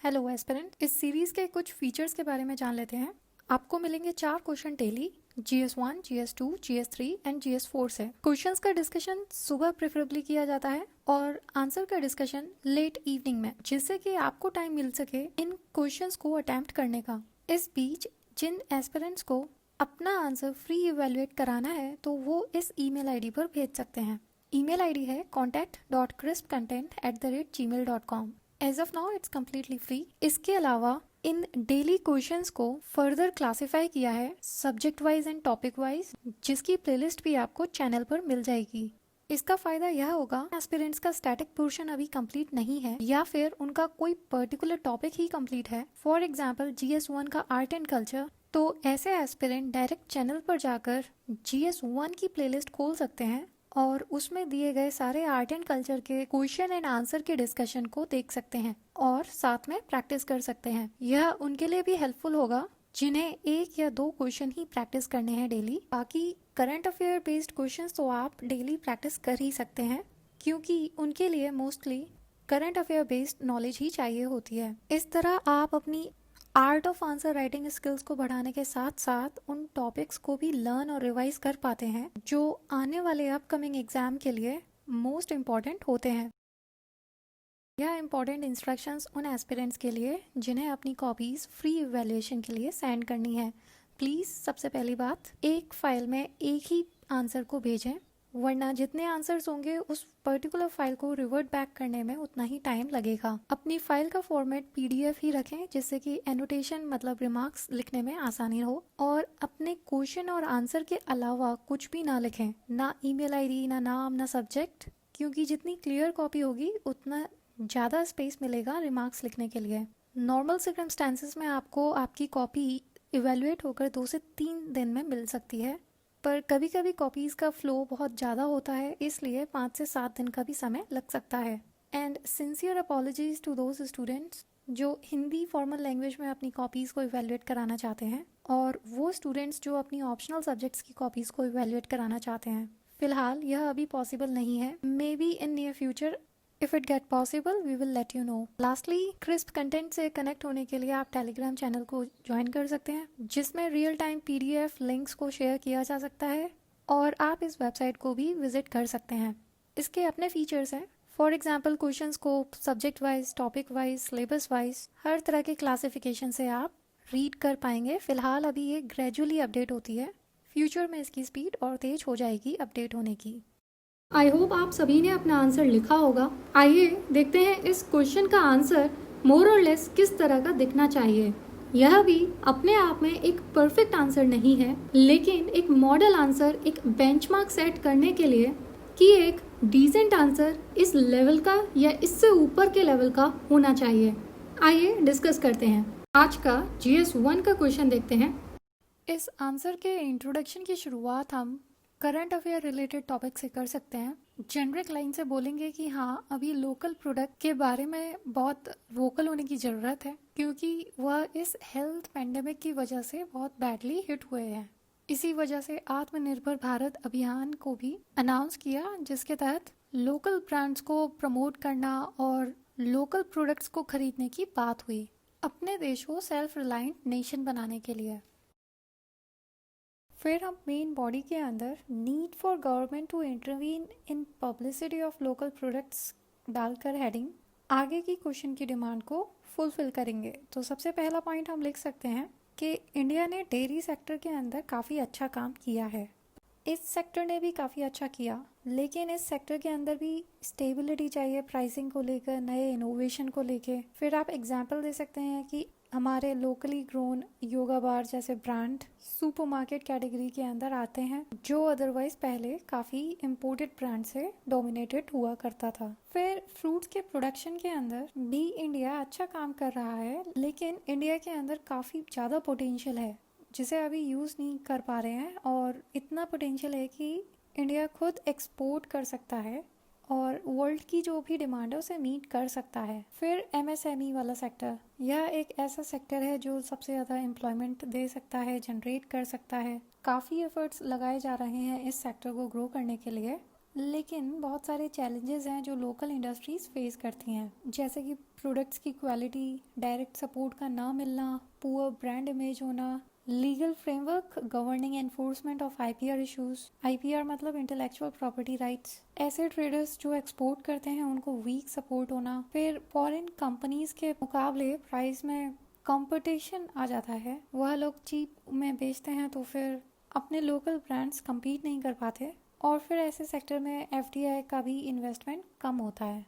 Hello aspirant, इस series के कुछ फीचर्स के बारे में जान लेते हैं। आपको मिलेंगे 4 question daily, GS1, GS2, GS3 and GS4 से। क्वेश्चंस का डिस्कशन सुबह प्रेफरेबली किया जाता है और आंसर का डिस्कशन लेट इवनिंग में, जिससे कि आपको टाइम मिल सके इन क्वेश्चंस को अटेम्प्ट करने का। इस बीच जिन एस्पिरेंट्स को अपना आंसर फ्री इवेल्युएट कराना है तो वो इस ईमेल आईडी पर भेज सकते हैं। ईमेल आईडी है contact.crispcontent@gmail.com। As of now it's completely free. इसके अलावा इन डेली क्वेश्चंस को फर्दर क्लासिफाई किया है subject wise and topic wise, जिसकी प्लेलिस्ट भी आपको चैनल पर मिल जाएगी। इसका फायदा यह होगा, एस्पिरेंट्स का स्टैटिक पोर्शन अभी कंप्लीट नहीं है या फिर उनका कोई पर्टिकुलर टॉपिक ही कंप्लीट है, फॉर एग्जांपल GS1 का आर्ट एंड कल्चर, तो ऐसे एस्पिरेंट डायरेक्ट चैनल पर जाकर GS1 की प्लेलिस्ट खोल सकते हैं और उसमें दिए गए सारे आर्ट एंड कल्चर के क्वेश्चन एंड आंसर के डिस्कशन को देख सकते हैं और साथ में प्रैक्टिस कर सकते हैं। यह उनके लिए भी हेल्पफुल होगा जिन्हें 1 या 2 क्वेश्चन ही प्रैक्टिस करने हैं डेली। बाकी करंट अफेयर बेस्ड क्वेश्चंस तो आप डेली प्रैक्टिस कर ही सकते हैं, क्योंकि उनके लिए mostly current affair based knowledge ही चाहिए होती है। इस तरह आप अपनी art of answer writing skills को बढ़ाने के साथ साथ उन टॉपिक्स को भी लर्न और रिवाइज कर पाते हैं जो आने वाले अपकमिंग एग्जाम के लिए मोस्ट इम्पॉर्टेंट होते हैं। यह इम्पॉर्टेंट इंस्ट्रक्शंस उन एस्पिरेंट्स के लिए जिन्हें अपनी कॉपीज फ्री इवैल्यूएशन के लिए सेंड करनी है। प्लीज़ सबसे पहली बात, एक फाइल में एक ही आंसर को भेजें, वरना जितने आंसर्स होंगे उस पर्टिकुलर फाइल को रिवर्ट बैक करने में उतना ही टाइम लगेगा। अपनी फाइल का फॉर्मेट PDF ही रखें, जिससे कि एनोटेशन मतलब रिमार्क्स लिखने में आसानी हो, और अपने क्वेश्चन और आंसर के अलावा कुछ भी ना लिखें, ना ईमेल आईडी, ना नाम, ना सब्जेक्ट, क्योंकि जितनी क्लियर कॉपी होगी उतना ज़्यादा स्पेस मिलेगा रिमार्क्स लिखने के लिए। नॉर्मल सर्कमस्टांसेस में आपको आपकी कॉपी इवेल्युएट होकर 2 से 3 दिन में मिल सकती है, पर कभी कभी कॉपीज़ का फ्लो बहुत ज़्यादा होता है, इसलिए 5 से 7 दिन का भी समय लग सकता है। And sincere apologies to those students जो हिंदी फॉर्मल लैंग्वेज में अपनी कॉपीज़ को इवेल्युएट कराना चाहते हैं, और वो स्टूडेंट्स जो अपनी ऑप्शनल सब्जेक्ट्स की कॉपीज़ को इवेल्युएट कराना चाहते हैं। फिलहाल यह अभी पॉसिबल नहीं है, maybe in near future if it get possible we will let you know. Lastly, crisp content से कनेक्ट होने के लिए आप टेलीग्राम चैनल को ज्वाइन कर सकते हैं, जिसमें रियल टाइम PDF लिंक्स को शेयर किया जा सकता है, और आप इस वेबसाइट को भी विजिट कर सकते हैं। इसके अपने फीचर्स हैं, फॉर एग्जाम्पल क्वेश्चंस को subject wise, topic wise, syllabus wise हर तरह के क्लासिफिकेशन से आप रीड कर पाएंगे। फिलहाल अभी ये ग्रेजुअली अपडेट होती है, फ्यूचर में इसकी स्पीड और तेज हो जाएगी अपडेट होने की। आई होप आप सभी ने अपना आंसर लिखा होगा। आइए देखते हैं इस क्वेश्चन का आंसर मोर और लेस किस तरह का दिखना चाहिए। यह भी अपने आप में एक परफेक्ट आंसर नहीं है, लेकिन एक मॉडल आंसर, एक बेंचमार्क सेट करने के लिए कि एक डिसेंट आंसर इस लेवल का या इससे ऊपर के लेवल का होना चाहिए। आइए डिस्कस करते हैं। आज का GS1 का क्वेश्चन देखते हैं। इस आंसर के इंट्रोडक्शन की शुरुआत हम करंट अफेयर रिलेटेड टॉपिक से कर सकते हैं। जेनरिक लाइन से बोलेंगे कि हाँ, अभी लोकल प्रोडक्ट के बारे में बहुत वोकल होने की ज़रूरत है, क्योंकि वह इस हेल्थ पैंडेमिक की वजह से बहुत बैडली हिट हुए हैं। इसी वजह से आत्मनिर्भर भारत अभियान को भी अनाउंस किया, जिसके तहत लोकल ब्रांड्स को प्रमोट करना और लोकल प्रोडक्ट्स को खरीदने की बात हुई, अपने देश को सेल्फ रिलायंट नेशन बनाने के लिए। फिर हम मेन बॉडी के अंदर need for government to intervene in publicity of local products डालकर हेडिंग आगे की क्वेश्चन की डिमांड को फुलफिल करेंगे। तो सबसे पहला पॉइंट हम लिख सकते हैं कि इंडिया ने डेयरी सेक्टर के अंदर काफ़ी अच्छा काम किया है। इस सेक्टर ने भी काफ़ी अच्छा किया, लेकिन इस सेक्टर के अंदर भी स्टेबिलिटी चाहिए प्राइसिंग को लेकर, नए इनोवेशन को लेकर। फिर आप एग्जांपल दे सकते हैं कि हमारे लोकली ग्रोन योगा बार जैसे ब्रांड सुपरमार्केट कैटेगरी के अंदर आते हैं, जो अदरवाइज पहले काफ़ी इम्पोर्टेड ब्रांड से डोमिनेटेड हुआ करता था। फिर फ्रूट्स के प्रोडक्शन के अंदर भी इंडिया अच्छा काम कर रहा है, लेकिन इंडिया के अंदर काफ़ी ज़्यादा पोटेंशियल है जिसे अभी यूज़ नहीं कर पा रहे हैं, और इतना पोटेंशियल है कि इंडिया खुद एक्सपोर्ट कर सकता है और वर्ल्ड की जो भी डिमांड है उसे मीट कर सकता है। फिर MSME वाला सेक्टर, यह एक ऐसा सेक्टर है जो सबसे ज़्यादा एम्प्लॉयमेंट दे सकता है, जनरेट कर सकता है। काफ़ी एफर्ट्स लगाए जा रहे हैं इस सेक्टर को ग्रो करने के लिए, लेकिन बहुत सारे चैलेंजेस हैं जो लोकल इंडस्ट्रीज फेस करती हैं, जैसे कि प्रोडक्ट्स की क्वालिटी, डायरेक्ट सपोर्ट का ना मिलना, पुअर ब्रांड इमेज होना, legal framework governing enforcement of IPR issues. IPR मतलब इंटेलेक्चुअल प्रॉपर्टी राइट्स। ऐसे ट्रेडर्स जो एक्सपोर्ट करते हैं उनको वीक सपोर्ट होना। फिर फॉरेन कंपनीज के मुकाबले प्राइस में कंपटीशन आ जाता है, वह लोग चीप में बेचते हैं तो फिर अपने लोकल ब्रांड्स compete नहीं कर पाते, और फिर ऐसे सेक्टर में एफडीआई का भी इन्वेस्टमेंट कम होता है।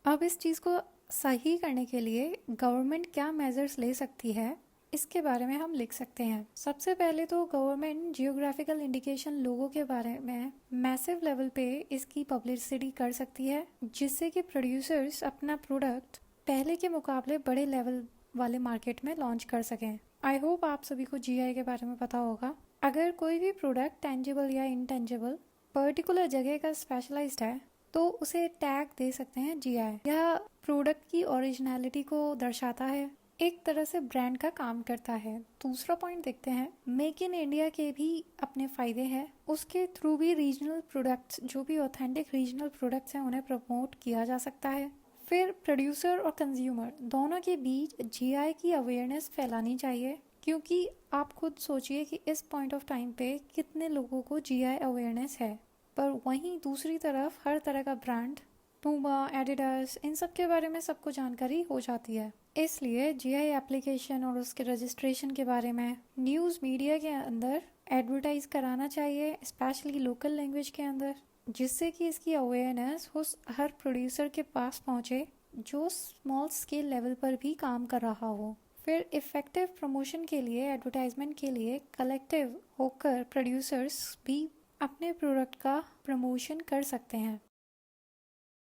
अब इस चीज़ को सही करने के लिए गवर्नमेंट क्या मेजर्स ले सकती है, इसके बारे में हम लिख सकते हैं। सबसे पहले तो गवर्नमेंट जियोग्राफिकल इंडिकेशन लोगों के बारे में मैसिव लेवल पे इसकी पब्लिसिटी कर सकती है, जिससे कि प्रोड्यूसर्स अपना प्रोडक्ट पहले के मुकाबले बड़े लेवल वाले मार्केट में लॉन्च कर सकें। आई होप आप सभी को जीआई के बारे में पता होगा। अगर कोई भी प्रोडक्ट टेंजिबल या इनटेंजिबल पर्टिकुलर जगह का स्पेशलाइज्ड है तो उसे टैग दे सकते हैं जीआई। यह प्रोडक्ट की ओरिजिनलिटी को दर्शाता है, एक तरह से ब्रांड का काम करता है। दूसरा पॉइंट देखते हैं, मेक इन इंडिया के भी अपने फायदे हैं। उसके थ्रू भी रीजनल प्रोडक्ट्स, जो भी ऑथेंटिक रीजनल प्रोडक्ट्स हैं, उन्हें प्रमोट किया जा सकता है। फिर प्रोड्यूसर और कंज्यूमर दोनों के बीच जीआई की अवेयरनेस फैलानी चाहिए, क्योंकि आप खुद सोचिए कि इस पॉइंट ऑफ टाइम पे कितने लोगों को जीआई अवेयरनेस है, पर वहीं दूसरी तरफ हर तरह का ब्रांड, पूमा, एडिडास, इन सब के बारे में सबको जानकारी हो जाती है। इसलिए जीआई एप्लीकेशन और उसके रजिस्ट्रेशन के बारे में न्यूज़ मीडिया के अंदर एडवर्टाइज कराना चाहिए, स्पेशली लोकल लैंग्वेज के अंदर, जिससे कि इसकी अवेयरनेस हर प्रोड्यूसर के पास पहुंचे जो स्मॉल स्केल लेवल पर भी काम कर रहा हो। फिर इफेक्टिव प्रमोशन के लिए, एडवर्टाइजमेंट के लिए कलेक्टिव होकर प्रोड्यूसर्स भी अपने प्रोडक्ट का प्रमोशन कर सकते हैं।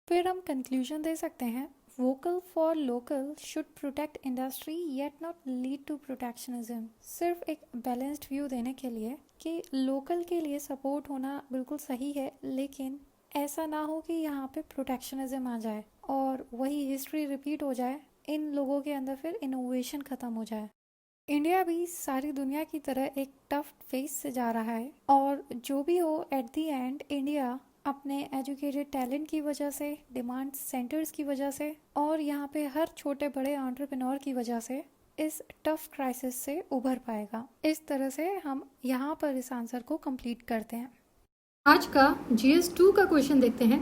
फिर हम कंक्लूजन दे सकते हैं, vocal for local should protect industry yet not lead to protectionism. सिर्फ एक बैलेंस्ड व्यू देने के लिए कि लोकल के लिए सपोर्ट होना बिल्कुल सही है, लेकिन ऐसा ना हो कि यहाँ पे प्रोटेक्शनिज्म आ जाए और वही हिस्ट्री रिपीट हो जाए, इन लोगों के अंदर फिर इनोवेशन ख़त्म हो जाए। इंडिया भी सारी दुनिया की तरह एक टफ फेस से जा रहा है, और जो भी हो एट दी एंड इंडिया अपने एजुकेटेड टैलेंट की वजह से, डिमांड सेंटर्स की वजह से, और यहाँ पे हर छोटे बड़े एंटरप्रेन्योर की वजह से इस टफ क्राइसिस से उभर पाएगा। इस तरह से हम यहाँ पर इस आंसर को कंप्लीट करते हैं। आज का GS2 का क्वेश्चन देखते हैं।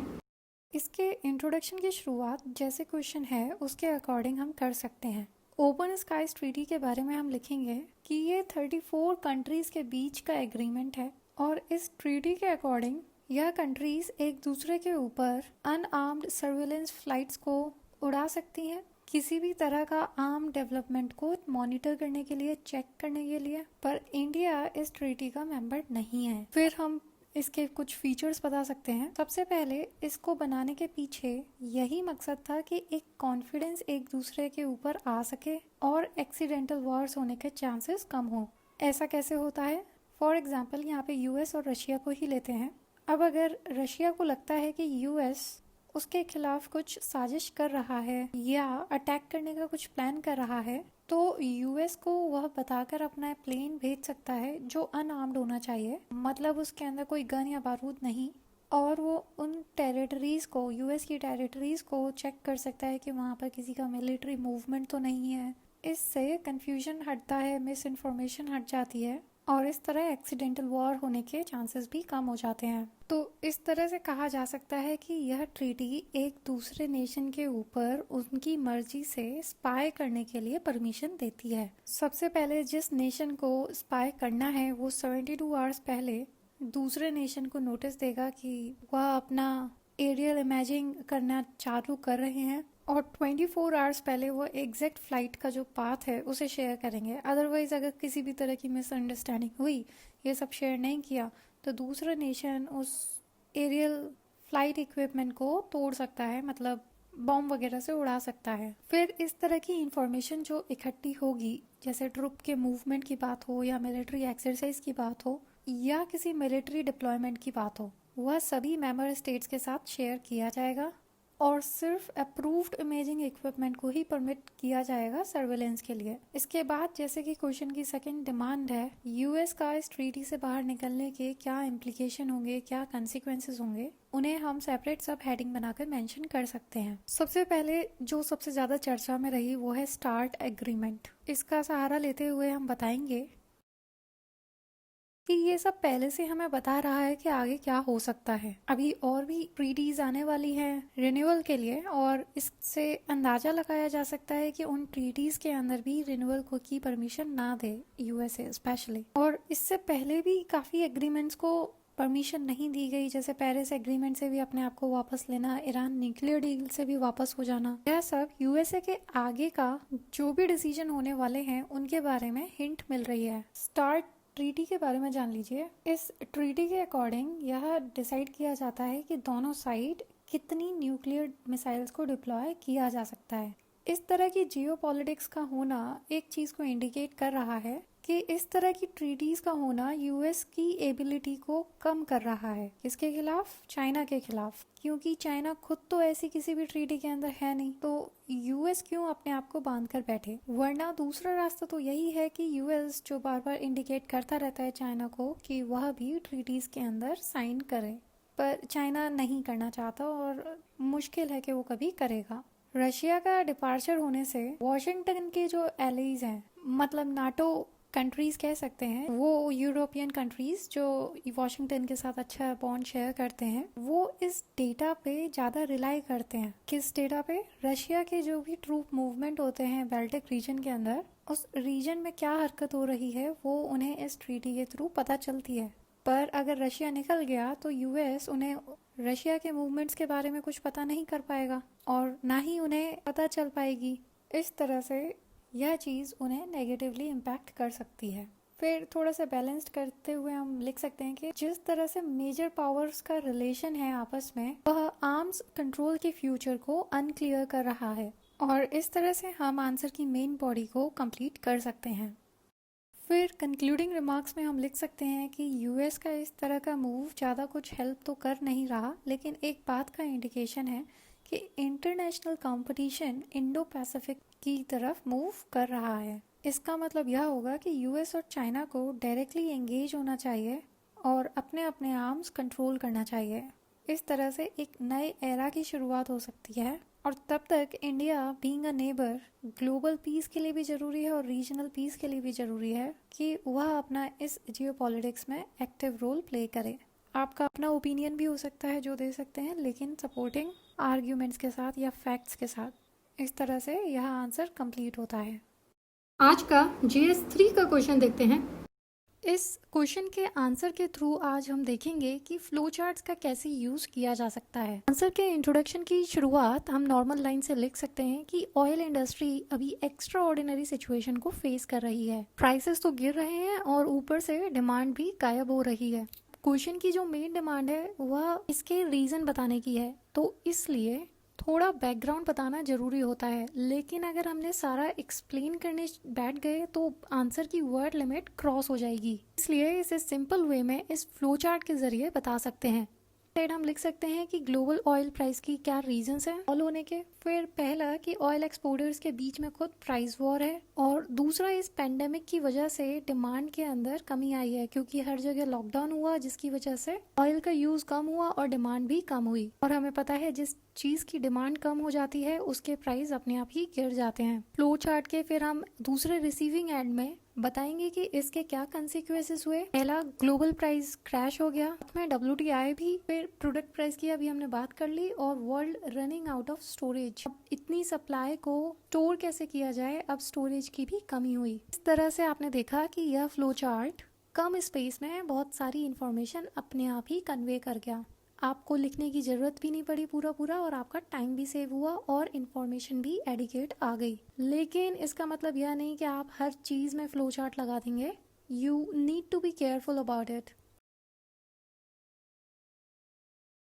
इसके इंट्रोडक्शन की शुरुआत जैसे क्वेश्चन है उसके अकॉर्डिंग हम कर सकते हैं। ओपन स्काईज ट्रीटी के बारे में हम लिखेंगे कि ये 34 कंट्रीज के बीच का एग्रीमेंट है, और इस ट्रीटी के अकॉर्डिंग यह कंट्रीज एक दूसरे के ऊपर अनआर्म्ड सर्विलेंस फ्लाइट्स को उड़ा सकती हैं, किसी भी तरह का आर्म डेवलपमेंट को मॉनिटर करने के लिए, चेक करने के लिए। पर इंडिया इस ट्रीटी का मेंबर नहीं है। फिर हम इसके कुछ फीचर्स बता सकते हैं। सबसे पहले इसको बनाने के पीछे यही मकसद था कि एक कॉन्फिडेंस एक दूसरे के ऊपर आ सके और एक्सीडेंटल वॉर्स होने के चांसेस कम हो। ऐसा कैसे होता है? फॉर एग्जांपल यहाँ पे यूएस और रशिया को ही लेते हैं। अब अगर रशिया को लगता है कि यूएस उसके खिलाफ कुछ साजिश कर रहा है या अटैक करने का कुछ प्लान कर रहा है, तो यूएस को वह बताकर अपना प्लेन भेज सकता है जो अनआर्म्ड होना चाहिए, मतलब उसके अंदर कोई गन या बारूद नहीं, और वो उन टेरिटरीज को, यूएस की टेरिटरीज को चेक कर सकता है कि वहाँ पर किसी का मिलिट्री मूवमेंट तो नहीं है। इससे कंफ्यूजन हटता है, मिस इन्फॉर्मेशन हट जाती है, और इस तरह एक्सीडेंटल वॉर होने के चांसेस भी कम हो जाते हैं। तो इस तरह से कहा जा सकता है कि यह ट्रीटी एक दूसरे नेशन के ऊपर उनकी मर्जी से स्पाई करने के लिए परमिशन देती है। सबसे पहले जिस नेशन को स्पाई करना है वो 72 आवर्स पहले दूसरे नेशन को नोटिस देगा कि वह अपना एरियल इमेजिंग करना चालू कर रहे हैं, और 24 आवर्स पहले वो एग्जैक्ट फ्लाइट का जो पाथ है उसे शेयर करेंगे। अदरवाइज अगर किसी भी तरह की मिसअंडरस्टैंडिंग हुई, ये सब शेयर नहीं किया, तो दूसरा नेशन उस एरियल फ्लाइट इक्विपमेंट को तोड़ सकता है, मतलब बॉम्ब वगैरह से उड़ा सकता है। फिर इस तरह की इंफॉर्मेशन जो इकट्ठी होगी, जैसे ट्रुप के मूवमेंट की बात हो या मिलिट्री एक्सरसाइज की बात हो या किसी मिलिट्री डिप्लॉयमेंट की बात हो, वह सभी मेंबर स्टेट्स के साथ शेयर किया जाएगा, और सिर्फ अप्रूव्ड इमेजिंग इक्विपमेंट को ही परमिट किया जाएगा सर्वेलेंस के लिए। इसके बाद जैसे कि क्वेश्चन की सेकंड डिमांड है, यूएस का इस ट्रीटी से बाहर निकलने के क्या इम्प्लीकेशन होंगे, क्या कंसिक्वेंसेस होंगे, उन्हें हम सेपरेट सब हेडिंग बनाकर मेंशन कर सकते हैं। सबसे पहले जो सबसे ज्यादा चर्चा में रही वो है स्टार्ट एग्रीमेंट। इसका सहारा लेते हुए हम बताएंगे कि ये सब पहले से हमें बता रहा है कि आगे क्या हो सकता है। अभी और भी ट्रीटीज आने वाली हैं रिन्यूअल के लिए, और इससे अंदाजा लगाया जा सकता है कि उन ट्रीटीज के अंदर भी रिन्यूअल को की परमिशन ना दे यूएसए स्पेशली। और इससे पहले भी काफी एग्रीमेंट्स को परमिशन नहीं दी गई, जैसे पेरिस एग्रीमेंट से भी अपने आप को वापस लेना, ईरान न्यूक्लियर डील से भी वापस हो जाना। यह सब यूएसए के आगे का जो भी डिसीजन होने वाले हैं उनके बारे में हिंट मिल रही है। स्टार्ट ट्रीटी के बारे में जान लीजिए। इस ट्रीटी के अकॉर्डिंग यह डिसाइड किया जाता है कि दोनों साइड कितनी न्यूक्लियर मिसाइल्स को डिप्लॉय किया जा सकता है। इस तरह की जियोपॉलिटिक्स का होना एक चीज को इंडिकेट कर रहा है कि इस तरह की ट्रीटीज का होना यूएस की एबिलिटी को कम कर रहा है। किसके खिलाफ? चाइना के खिलाफ। क्योंकि चाइना खुद तो ऐसी किसी भी ट्रीटी के अंदर है नहीं, तो यूएस क्यों अपने आप को बांध कर बैठे। वरना दूसरा रास्ता तो यही है कि यूएस जो बार बार इंडिकेट करता रहता है चाइना को कि वह भी ट्रीटीज के अंदर साइन करे, पर चाइना नहीं करना चाहता और मुश्किल है कि वो कभी करेगा। रशिया का डिपार्चर होने से वॉशिंगटन के जो एलाइज हैं, मतलब नाटो कंट्रीज कह सकते हैं, वो यूरोपियन कंट्रीज जो वॉशिंगटन के साथ अच्छा बॉन्ड शेयर करते हैं, वो इस डेटा पे ज्यादा रिलाई करते हैं। किस डेटा पे? रशिया के जो भी ट्रूप मूवमेंट होते हैं बाल्टिक रीजन के अंदर, उस रीजन में क्या हरकत हो रही है वो उन्हें इस ट्रीटी के थ्रू पता चलती है। पर अगर रशिया निकल गया तो यूएस उन्हें रशिया के मूवमेंट्स के बारे में कुछ पता नहीं कर पाएगा और ना ही उन्हें पता चल पाएगी। इस तरह से यह चीज़ उन्हें नेगेटिवली इम्पैक्ट कर सकती है। फिर थोड़ा सा बैलेंस्ड करते हुए हम लिख सकते हैं कि जिस तरह से मेजर पावर्स का रिलेशन है आपस में, वह आर्म्स कंट्रोल के फ्यूचर को अनक्लियर कर रहा है, और इस तरह से हम आंसर की मेन बॉडी को कंप्लीट कर सकते हैं। फिर कंक्लूडिंग रिमार्क्स में हम लिख सकते हैं कि यूएस का इस तरह का मूव ज़्यादा कुछ हेल्प तो कर नहीं रहा, लेकिन एक बात का इंडिकेशन है कि इंटरनेशनल कंपटीशन इंडो पैसिफिक की तरफ मूव कर रहा है। इसका मतलब यह होगा कि यूएस और चाइना को डायरेक्टली एंगेज होना चाहिए और अपने अपने आर्म्स कंट्रोल करना चाहिए। इस तरह से एक नए एरा की शुरुआत हो सकती है, और तब तक India being a neighbour global piece के लिए भी ज़रूरी है और रीजनल पीस के लिए भी ज़रूरी है कि वह अपना इस जियोपॉलिटिक्स में एक्टिव रोल प्ले करे। आपका अपना ओपिनियन भी हो सकता है जो दे सकते हैं, लेकिन सपोर्टिंग आर्ग्यूमेंट्स के साथ या फैक्ट्स के साथ। इस तरह से यह आंसर कंप्लीट होता है। आज का GS3 का क्वेश्चन देखते हैं। इस क्वेश्चन के आंसर के थ्रू आज हम देखेंगे कि फ्लो चार्ट्स का कैसे यूज किया जा सकता है। आंसर के इंट्रोडक्शन की शुरुआत हम नॉर्मल लाइन से लिख सकते हैं कि ऑयल इंडस्ट्री अभी एक्स्ट्रा ऑर्डिनरी सिचुएशन को फेस कर रही है। प्राइसेस तो गिर रहे हैं और ऊपर से डिमांड भी गायब हो रही है। क्वेश्चन की जो मेन डिमांड है वह इसके रीजन बताने की है, तो इसलिए थोड़ा बैकग्राउंड बताना जरूरी होता है। लेकिन अगर हमने सारा एक्सप्लेन करने बैठ गए तो आंसर की वर्ड लिमिट क्रॉस हो जाएगी, इसलिए इसे सिंपल वे में इस फ्लो चार्ट के जरिए बता सकते हैं। हम लिख सकते हैं कि ग्लोबल ऑयल प्राइस की क्या रीजंस हैं फॉल होने के। फिर पहला कि ऑयल एक्सपोर्टर्स के बीच में खुद प्राइस वॉर है, और दूसरा इस पेंडेमिक की वजह से डिमांड के अंदर कमी आई है, क्योंकि हर जगह लॉकडाउन हुआ जिसकी वजह से ऑयल का यूज कम हुआ और डिमांड भी कम हुई। और हमें पता है जिस चीज की डिमांड कम हो जाती है उसके प्राइस अपने आप ही गिर जाते हैं। फ्लो चार्ट के फिर हम दूसरे रिसीविंग एंड में बताएंगे कि इसके क्या कंसिक्वेंसेस हुए। पहला, ग्लोबल प्राइस क्रैश हो गया, में WTI भी। फिर प्रोडक्ट प्राइस की अभी हमने बात कर ली, और world running out of storage. अब इतनी सप्लाई को स्टोर कैसे किया जाए, अब स्टोरेज की भी कमी हुई। इस तरह से आपने देखा कि यह फ्लो चार्ट कम स्पेस में बहुत सारी इंफॉर्मेशन अपने आप ही कन्वे कर गया। आपको लिखने की जरूरत भी नहीं पड़ी पूरा, और आपका टाइम भी सेव हुआ और इन्फॉर्मेशन भी एडिकेट आ गई। लेकिन इसका मतलब यह नहीं कि आप हर चीज में फ्लो चार्ट लगा देंगे। You need to be careful about it.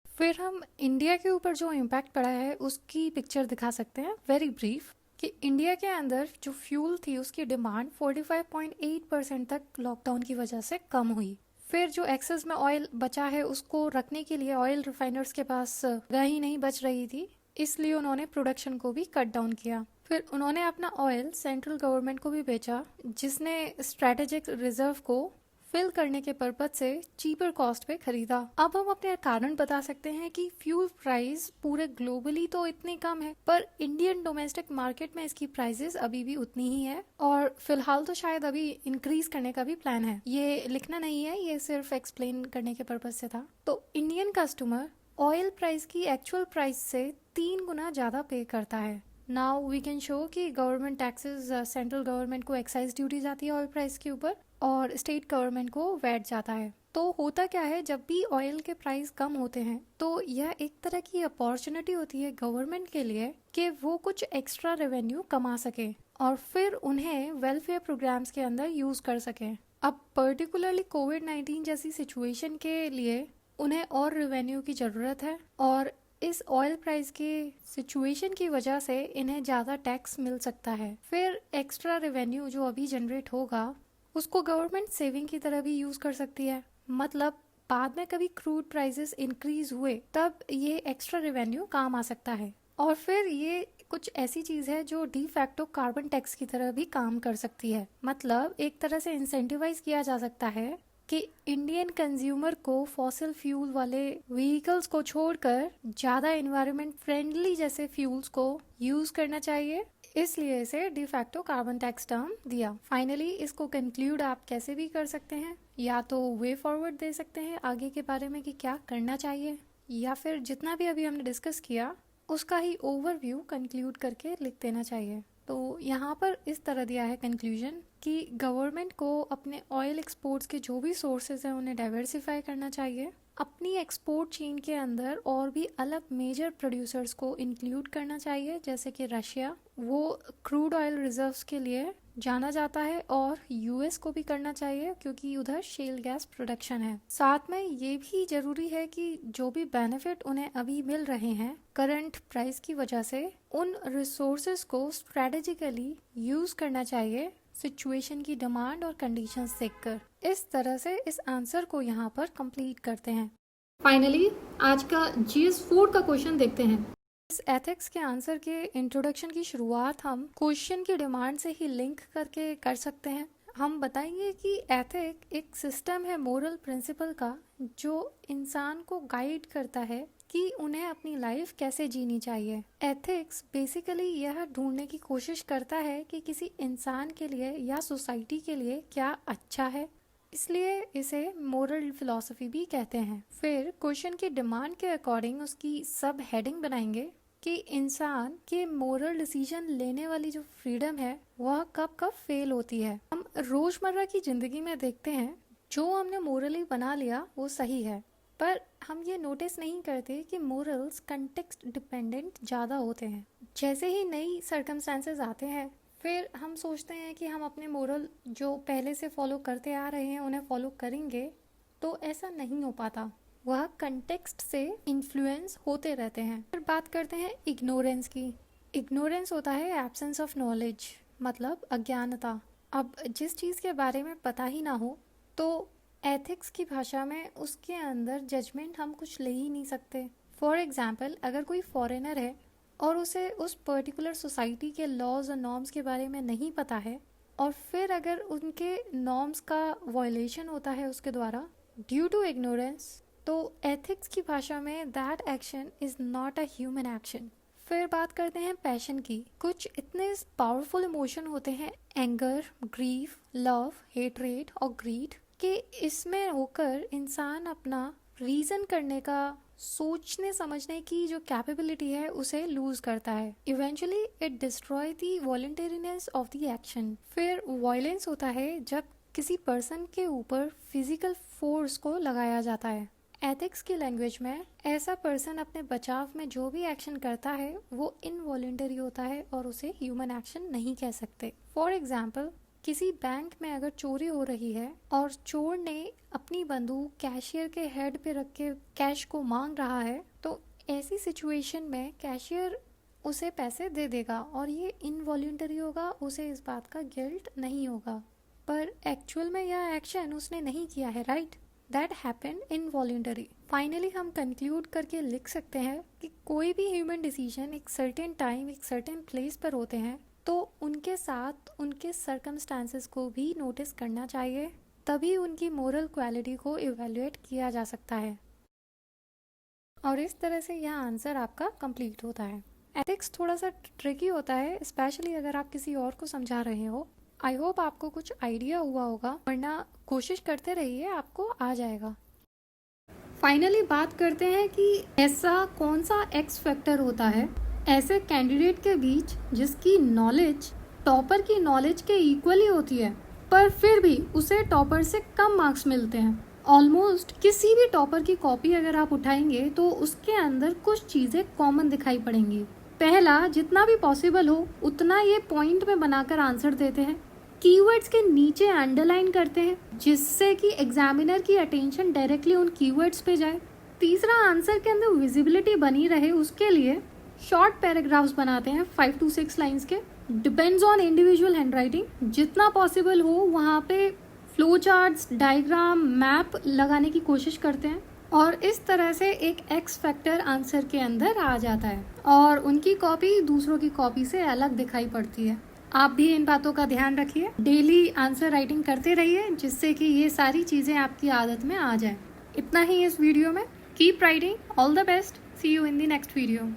फिर हम इंडिया के ऊपर जो इम्पैक्ट पड़ा है उसकी पिक्चर दिखा सकते हैं, वेरी ब्रीफ, कि इंडिया के अंदर जो फ्यूल थी उसकी डिमांड 45.8% तक लॉकडाउन की वजह से कम हुई। फिर जो एक्सेस में ऑयल बचा है उसको रखने के लिए ऑयल रिफाइनर्स के पास जगह ही नहीं बच रही थी, इसलिए उन्होंने प्रोडक्शन को भी कट डाउन किया। फिर उन्होंने अपना ऑयल सेंट्रल गवर्नमेंट को भी बेचा, जिसने स्ट्रेटेजिक रिजर्व को फिल करने के पर्पज से चीपर कॉस्ट पे खरीदा। अब हम अपने कारण बता सकते हैं कि फ्यूल प्राइस पूरे ग्लोबली तो इतनी कम है, पर इंडियन डोमेस्टिक मार्केट में इसकी प्राइसेस अभी भी उतनी ही है और फिलहाल तो शायद अभी इंक्रीज करने का भी प्लान है। ये लिखना नहीं है, ये सिर्फ एक्सप्लेन करने के पर्पज से था। तो इंडियन कस्टमर ऑयल प्राइस की एक्चुअल प्राइस से 3 गुना ज्यादा पे करता है। नाउ वी कैन शो कि गवर्नमेंट टैक्सेस, सेंट्रल गवर्नमेंट को एक्साइज ड्यूटी जाती है ऑयल प्राइस के ऊपर और स्टेट गवर्नमेंट को वैट जाता है। तो होता क्या है, जब भी ऑयल के प्राइस कम होते हैं तो यह एक तरह की अपॉर्चुनिटी होती है गवर्नमेंट के लिए कि वो कुछ एक्स्ट्रा रेवेन्यू कमा सके और फिर उन्हें वेलफेयर प्रोग्राम्स के अंदर यूज कर सके। अब पर्टिकुलरली कोविड-19 जैसी सिचुएशन के लिए उन्हें और रेवेन्यू की जरूरत है और इस ऑयल प्राइस की सिचुएशन की वजह से इन्हें ज्यादा टैक्स मिल सकता है। फिर एक्स्ट्रा रेवेन्यू जो अभी जनरेट होगा उसको गवर्नमेंट सेविंग की तरह भी यूज कर सकती है। मतलब बाद में कभी क्रूड प्राइसेस इंक्रीज हुए तब ये एक्स्ट्रा रेवेन्यू काम आ सकता है। और फिर ये कुछ ऐसी चीज है जो डी फैक्टो कार्बन टैक्स की तरह भी काम कर सकती है। मतलब एक तरह से इंसेंटिवाइज किया जा सकता है कि इंडियन कंज्यूमर को फॉसिल फ्यूल वाले व्हीकल्स को छोड़कर ज्यादा एनवायरनमेंट फ्रेंडली जैसे फ्यूल्स को यूज करना चाहिए, इसलिए इसे डिफैक्टो कार्बन टैक्स टर्म दिया। फाइनली इसको कंक्लूड आप कैसे भी कर सकते हैं, या तो वे फॉरवर्ड दे सकते हैं आगे के बारे में कि क्या करना चाहिए, या फिर जितना भी अभी हमने डिस्कस किया उसका ही ओवरव्यू कंक्लूड करके लिख देना चाहिए। तो यहाँ पर इस तरह दिया है कंक्लूजन कि गवर्नमेंट को अपने ऑयल एक्सपोर्ट्स के जो भी सोर्सेज हैं उन्हें डाइवर्सिफाई करना चाहिए, अपनी एक्सपोर्ट चेन के अंदर और भी अलग मेजर प्रोड्यूसर्स को इंक्लूड करना चाहिए, जैसे कि रशिया, वो क्रूड ऑयल रिजर्व्स के लिए जाना जाता है, और यूएस को भी करना चाहिए क्योंकि उधर शेल गैस प्रोडक्शन है। साथ में ये भी जरूरी है कि जो भी बेनिफिट उन्हें अभी मिल रहे हैं करंट प्राइस की वजह से, उन रिसोर्सेज को स्ट्रेटेजिकली यूज करना चाहिए सिचुएशन की डिमांड और कंडीशंस देखकर। इस तरह से इस आंसर को यहाँ पर कंप्लीट करते हैं। फाइनली आज का GS4 का क्वेश्चन देखते हैं। इस एथिक्स के आंसर के इंट्रोडक्शन की शुरुआत हम क्वेश्चन की डिमांड से ही लिंक करके कर सकते हैं। हम बताएंगे कि एथिक एक सिस्टम है मोरल प्रिंसिपल का जो इंसान को गाइड करता है कि उन्हें अपनी लाइफ कैसे जीनी चाहिए। एथिक्स बेसिकली यह ढूंढने की कोशिश करता है कि किसी इंसान के लिए या सोसाइटी के लिए क्या अच्छा है, इसलिए इसे मोरल फिलॉसफी भी कहते हैं। फिर क्वेश्चन की डिमांड के अकॉर्डिंग उसकी सब हेडिंग बनाएंगे कि इंसान के मोरल डिसीजन लेने वाली जो फ्रीडम है वह कब कब फेल होती है। हम रोजमर्रा की जिंदगी में देखते हैं जो हमने मोरली बना लिया वो सही है, पर हम ये नोटिस नहीं करते कि मोरल्स कंटेक्स्ट डिपेंडेंट ज़्यादा होते हैं। जैसे ही नई सर्कमस्टेंसेस आते हैं फिर हम सोचते हैं कि हम अपने मोरल जो पहले से फॉलो करते आ रहे हैं उन्हें फॉलो करेंगे, तो ऐसा नहीं हो पाता। वह कंटेक्स्ट से इन्फ्लुएंस होते रहते हैं। फिर बात करते हैं इग्नोरेंस की। इग्नोरेंस होता है एब्सेंस ऑफ नॉलेज, मतलब अज्ञानता। अब जिस चीज़ के बारे में पता ही ना हो तो एथिक्स की भाषा में उसके अंदर जजमेंट हम कुछ ले ही नहीं सकते। फॉर एग्जाम्पल, अगर कोई फॉरेनर है और उसे उस पर्टिकुलर सोसाइटी के लॉज और नॉर्म्स के बारे में नहीं पता है और फिर अगर उनके नॉर्म्स का वायलेशन होता है उसके द्वारा ड्यू टू इग्नोरेंस, तो एथिक्स की भाषा में that action is not a human action. फिर बात करते हैं पैशन की। कुछ इतने पावरफुल इमोशन होते हैं, एंगर, ग्रीफ, लव, हेटरेट और ग्रीड, कि इसमें होकर इंसान अपना रीजन करने का, सोचने समझने की जो कैपेबिलिटी है उसे लूज करता है। Eventually it destroy the voluntariness of the action. फिर वायलेंस होता है जब किसी पर्सन के ऊपर फिजिकल फोर्स को लगाया जाता है। एथिक्स की लैंग्वेज में ऐसा पर्सन अपने बचाव में जो भी एक्शन करता है वो इनवॉलंटरी होता है और उसे ह्यूमन एक्शन नहीं कह सकते। फॉर एग्जाम्पल, किसी बैंक में अगर चोरी हो रही है और चोर ने अपनी बंदूक कैशियर के हेड पे रख के कैश को मांग रहा है, तो ऐसी सिचुएशन में कैशियर उसे पैसे दे देगा और ये इनवॉलंटरी होगा, उसे इस बात का गिल्ट नहीं होगा। पर एक्चुअल में यह एक्शन उसने नहीं किया है, right? That happen involuntary. Finally हम कंक्लूड करके लिख सकते हैं कि कोई भी ह्यूमन डिसीजन एक सर्टेन टाइम एक सर्टेन प्लेस पर होते हैं तो उनके साथ उनके सर्कमस्टांसेस को भी नोटिस करना चाहिए, तभी उनकी मोरल क्वालिटी को इवेल्युएट किया जा सकता है। और इस तरह से यह आंसर आपका कंप्लीट होता है। एथिक्स थोड़ा सा ट्रिकी होता है, स्पेशली अगर आप किसी और को समझा रहे हो। आई होप आपको कुछ आइडिया हुआ होगा, वरना कोशिश करते रहिए, आपको आ जाएगा। फाइनली बात करते हैं कि ऐसा कौन सा एक्स फैक्टर होता है ऐसे कैंडिडेट के बीच जिसकी नॉलेज टॉपर की नॉलेज के इक्वली होती है, पर फिर भी उसे टॉपर से कम मार्क्स मिलते हैं। ऑलमोस्ट किसी भी टॉपर की कॉपी अगर आप उठाएंगे तो उसके अंदर कुछ चीज़ें कॉमन दिखाई पड़ेंगी। पहला, जितना भी पॉसिबल हो उतना ये पॉइंट में बनाकर आंसर देते हैं, कीवर्ड्स के नीचे अंडरलाइन करते हैं जिससे कि एग्जामिनर की अटेंशन डायरेक्टली उन कीवर्ड्स पे जाए। तीसरा, आंसर के अंदर विजिबिलिटी बनी रहे उसके लिए शॉर्ट पैराग्राफ्स बनाते हैं 5 to 6 लाइंस के। डिपेंड्स ऑन इंडिविजुअल हैंडराइटिंग, जितना पॉसिबल हो वहाँ पे फ्लो चार्ट्स, डायग्राम, मैप लगाने की कोशिश करते हैं और इस तरह से एक एक्स फैक्टर आंसर के अंदर आ जाता है और उनकी कॉपी दूसरों की कॉपी से अलग दिखाई पड़ती है। आप भी इन बातों का ध्यान रखिए, डेली आंसर राइटिंग करते रहिए जिससे कि ये सारी चीज़ें आपकी आदत में आ जाए। इतना ही इस वीडियो में। Keep writing, all the best, see you in the next video.